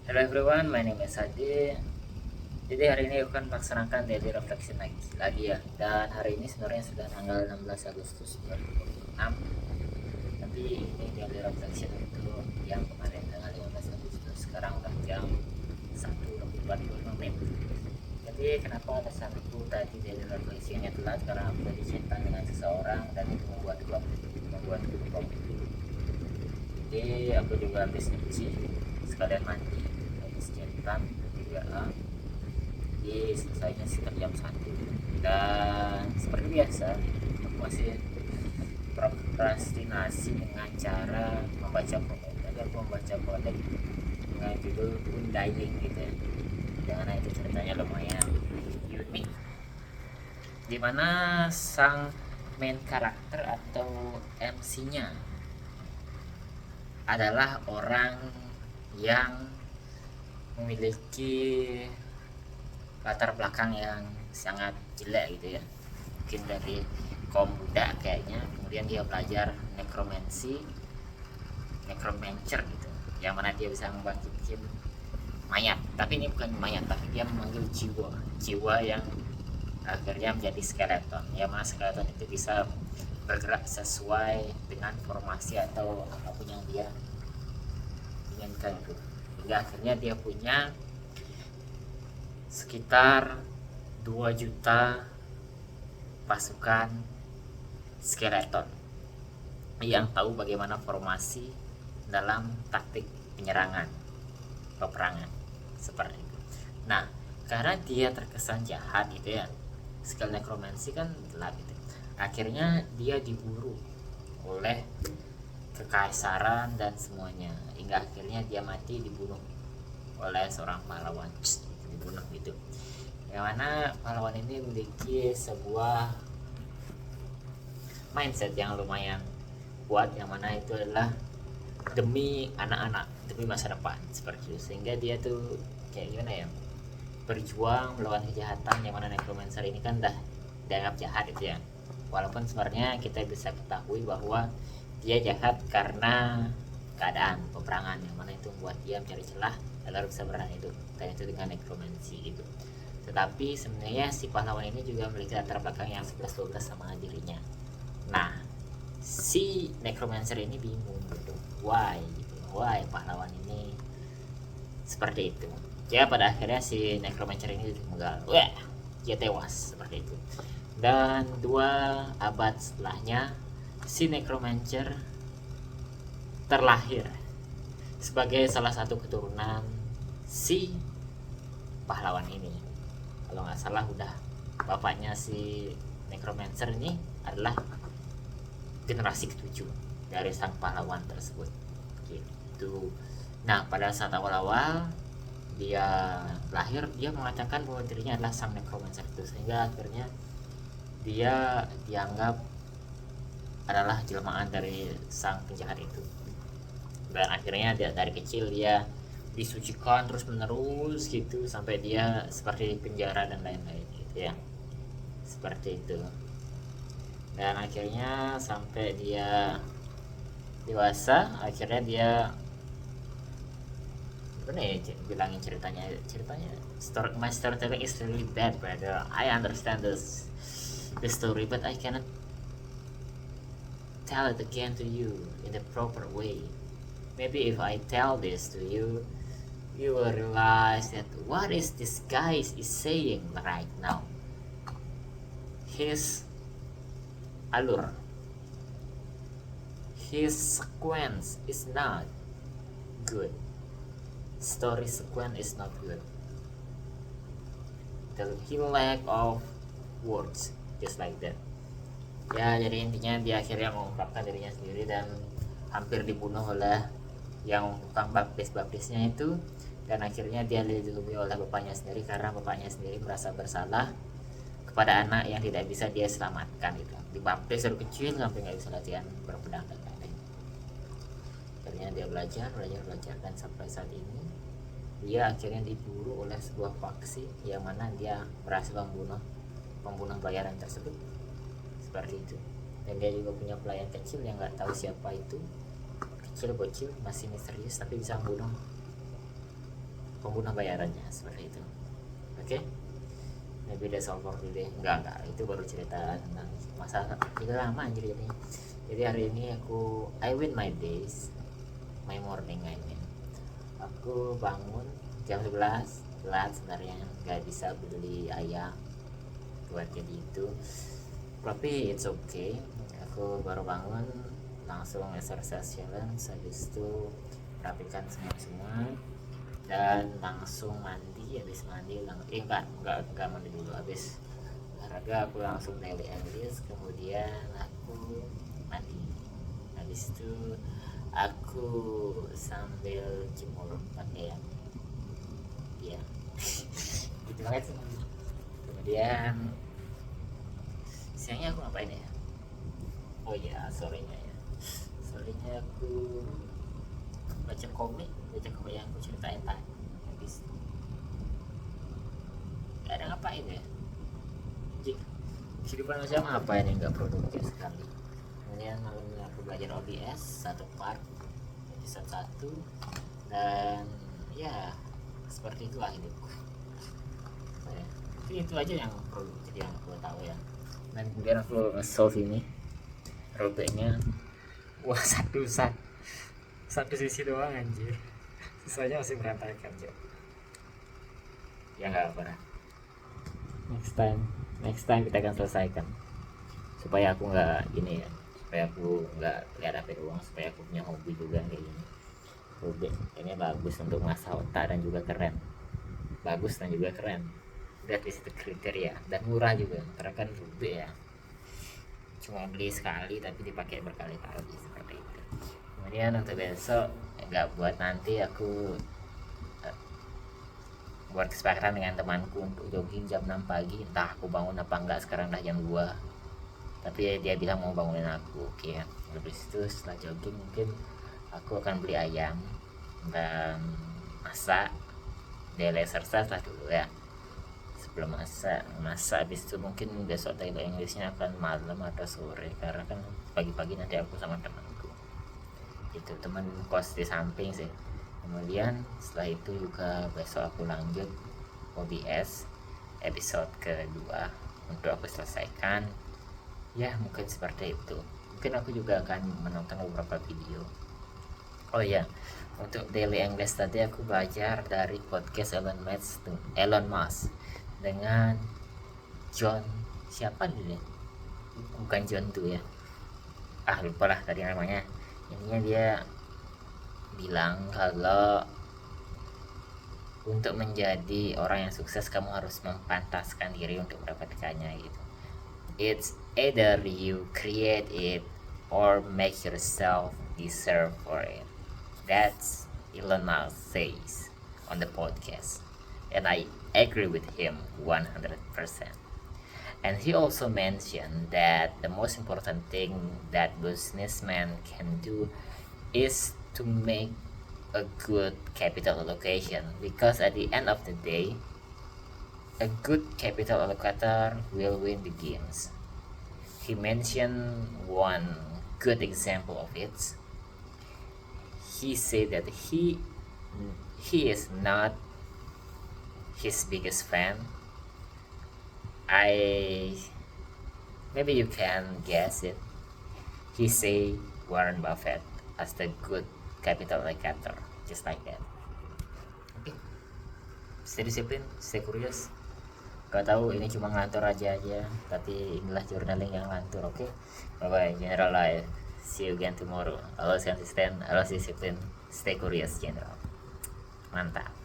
Hello everyone, my name is Adi. Jadi hari ini aku akan melaksanakan daily reflection lagi ya. Dan hari ini sebenarnya sudah tanggal 16 Agustus 2026. Tapi ini daily reflection itu yang kemarin tanggal 15 Agustus. Sekarang udah jam 1 lebih 45 menit. Jadi kenapa alasan aku tadi daily reflectionnya telat? Karena aku tadi chat dengan seseorang dan itu membuatku lupa. Jadi aku juga habis nyuci sekalian mandi, habis chatan juga selesainya sekitar jam 1. Dan seperti biasa aku masih prokrastinasi dengan cara membaca komik. Tadi aku membaca komik dengan judul Undying gitu ya, dengan itu ceritanya lumayan unik, dimana sang main karakter atau MC-nya adalah orang yang memiliki latar belakang yang sangat jelek gitu ya, mungkin dari kaum Buddha kayaknya. Kemudian dia belajar necromancer gitu, yang mana dia bisa membangkitkan mayat, tapi ini bukan mayat, tapi dia memanggil jiwa yang akhirnya menjadi skeleton, yang mana skeleton itu bisa bergerak sesuai dengan formasi atau apapun yang dia inginkan itu, hingga akhirnya dia punya sekitar 2 juta pasukan skeleton yang tahu bagaimana formasi dalam taktik penyerangan peperangan seperti itu. Nah, karena dia terkesan jahat gitu ya, skill necromancy kan gelap gitu, akhirnya dia diburu oleh kekaisaran dan semuanya, hingga akhirnya dia mati dibunuh oleh seorang pahlawan, dibunuh gitu. Yang mana pahlawan ini memiliki sebuah mindset yang lumayan kuat, yang mana itu adalah demi anak-anak, demi masa depan seperti itu, sehingga dia tuh kayak gimana ya, berjuang melawan kejahatan, yang mana necromancer ini kan dah dianggap jahat itu ya, walaupun sebenarnya kita bisa ketahui bahwa dia jahat karena keadaan peperangan, yang mana itu membuat dia mencari celah agar bisa bertahan hidup, kayak itu dengan necromancy gitu. Tetapi sebenarnya si pahlawan ini juga memiliki latar belakang yang 11-12 sama dirinya. Nah, si necromancer ini bingung gitu, why pahlawan ini seperti itu. Ya pada akhirnya si necromancer ini ditunggal, wah dia tewas seperti itu. Dan 2 abad setelahnya si necromancer terlahir sebagai salah satu keturunan si pahlawan ini. Kalau nggak salah udah bapaknya si necromancer ini adalah generasi ketujuh dari sang pahlawan tersebut gitu. Nah, pada saat awal-awal dia lahir, dia mengatakan bahwa dirinya adalah sang necromancer itu, sehingga akhirnya dia dianggap adalah jelmaan dari sang penjahat itu. Dan akhirnya dia dari kecil dia disucikan terus menerus gitu, sampai dia seperti penjara dan lain-lain gitu ya, seperti itu. Dan akhirnya sampai dia dewasa, akhirnya dia gimana ya bilangin ceritanya my storytelling is really bad, brother. I understand the story, but I cannot tell it again to you in the proper way. Maybe if I tell this to you, you will realize that what is this guy is saying right now. His alur, his sequence is not good. Story sequence is not good. He lack of words, just like that. Ya, jadi intinya dia akhirnya mengungkapkan dirinya sendiri dan hampir dibunuh oleh yang tukang baptisnya itu. Dan akhirnya dia dilindungi oleh bapaknya sendiri, karena bapaknya sendiri merasa bersalah kepada anak yang tidak bisa dia selamatkan itu, dibaptis dari kecil sampai nggak bisa latihan berpedang dan lain-lain. Akhirnya dia belajar dan sampai saat ini dia akhirnya diburu oleh sebuah faksi, yang mana dia berhasil membunuh bayaran tersebut seperti itu. Dan dia juga punya pelayan kecil yang nggak tahu siapa itu, kecil bocil masih misterius, tapi bisa membunuh pembunuh bayarannya seperti itu. Oke, maybe that's all for today. Enggak, itu baru cerita tentang masa itu lama anjir ini. Jadi hari ini I win my days, my morning I mean. Aku bangun jam 11, telat sebenarnya, nggak bisa beli ayam buat jadi itu, tapi it's okay. Aku baru bangun langsung exercise challenge, habis itu rapikan semua dan langsung mandi. Habis mandi enggak mandi dulu, habis olahraga aku langsung daily English, kemudian aku mandi, habis itu aku sambil jemur pakaian ya gitu banget sih. Kemudian siangnya aku ngapain ya, oh ya sorenya aku baca komik yang aku ceritain tadi. Habis gak ada ngapain ya, kehidupan macam apa ini nggak produktif sekali. Kemudian malamnya aku belajar OBS 1 part episode 1, dan ya seperti itulah hidupku. Jadi itu aja yang produktif yang aku tahu ya. Dan kemudian aku solve ini robeknya, wah satu sisi doang anjir, sisanya masih berantakan aja. Ya nggak apa-apa, next time kita akan selesaikan, supaya aku nggak gini ya, supaya aku nggak lihat HP doang, supaya aku punya hobi juga kayak gini. Hobi ini bagus untuk mengasah otak dan juga keren, udah di situ kriteria, dan murah juga karena kan hobi ya, cuma beli sekali tapi dipakai berkali-kali seperti itu. Kemudian untuk besok nggak buat, nanti aku buat kesepakatan dengan temanku untuk jogging jam 6 pagi. Entah aku bangun apa enggak, sekarang udah jam 2, tapi dia bilang mau bangunin aku. Oke ya. Habis itu setelah jogging mungkin aku akan beli ayam dan masak, daily exercise lah dulu ya. Sebelum masak habis itu mungkin besok daily Englishnya akan malam atau sore, karena kan pagi-pagi nanti aku sama temanku, itu teman kos di samping sih. Kemudian setelah itu juga besok aku lanjut OBS episode kedua untuk aku selesaikan ya, mungkin seperti itu. Mungkin aku juga akan menonton beberapa video. Oh ya, untuk daily English tadi aku belajar dari podcast Elon Musk dengan John, siapa dia, bukan John tuh ya, lupa lah tadi namanya. Ininya dia bilang kalau untuk menjadi orang yang sukses kamu harus mempantaskan diri untuk mendapatkannya gitu. It's either you create it or make yourself deserve for it. That's Elon Musk says on the podcast, and I agree with him 100%. And he also mentioned that the most important thing that businessmen can do is to make a good capital allocation, because at the end of the day a good capital allocator will win the games. He mentioned one good example of it. He said that he is not his biggest fan. Maybe you can guess it. He say Warren Buffett as the good capital allocator, just like that. Okay. Stay disiplin, stay curious. Gak tahu ini cuma ngantor aja, tapi inilah journaling yang ngantor. Oke. Bye bye General Life. See you again tomorrow. Always consistent, always discipline, stay curious General. Mantap.